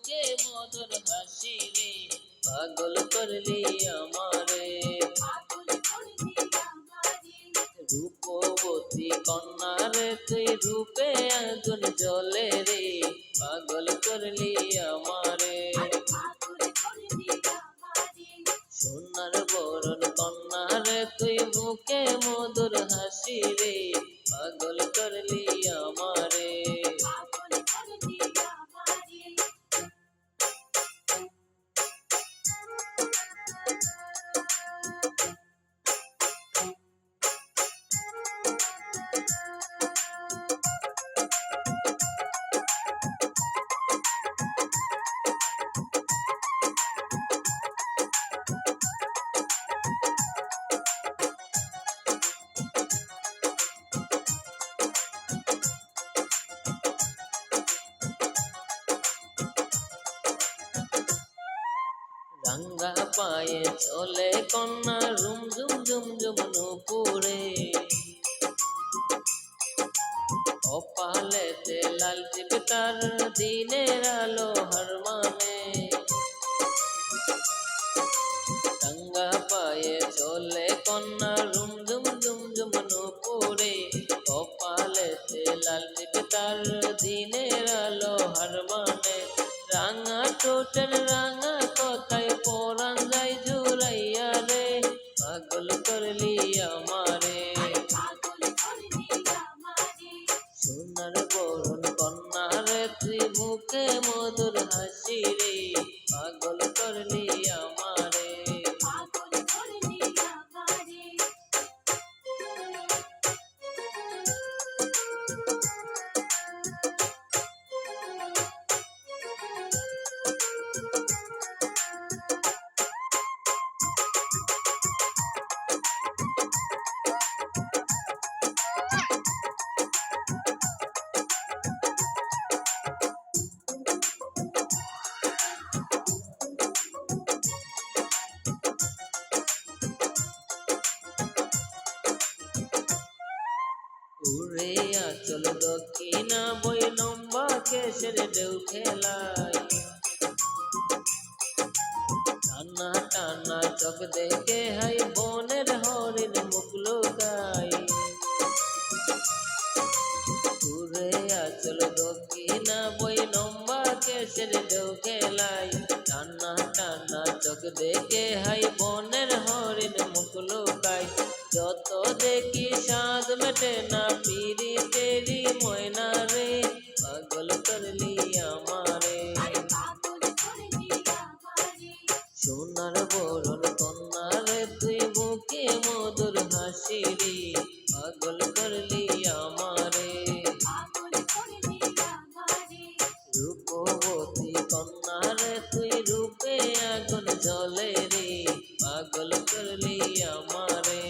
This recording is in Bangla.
মুখে মধুর হাসি রে, পাগল করলি আমারে। রূপবতী কন্যা রে তুই রূপে আগুন জ্বলে রে, পাগল করলি আমারে। সোনার বরণ কন্যা রে তুই মুখে মধুর হাসি রে, পাগল করলি আমারে। রাঙ্গা পায়ে চলে কন্যা রুম ঝুম ঝুম ঝুম নুপুরে, কপালেতে লাল টিপ তার দিনের আলো হার মানে। রাঙ্গা পায়ে চলে কন্যা রুম ঝুম ঝুম ঝুম নুপুরে, কপালেতে লাল টিপ তার দিনের আলো হার মানে। রাঙা ঠোঁটের রাঙা কথায় পরাণ যায় জুড়াইয়া রে, পাগল করলি আমারে। সোনার বরণ কন্যা রে তুই মুখে মধুর হাসি রে, পাগল করলি আমারে। উড়ে আচল দক্ষিণা বই লম্বা কেশের ঢেউ খেলায়, টানা টানা চোখ দেখে হাই বনের হরিণ মুখ লুকায়। উড়ে আচল দক্ষিণা বই লম্বা কেশের ঢেউ খেলায়, টানা টানা চোখ দেখে হাই বনের হরিণ মুখ লুকায়। যত দেখি সাদ মেটে না পিরি তেরি ময়না রে, পাগল করলি আমারে। সোনার বরণ কন্যা রে তুই মুখে মধুর হাসি রে, পাগল করলি আমারে। রূপবতী কন্যা রে তুই রূপে আগুন জ্বলে রে, পাগল করলি আমারে।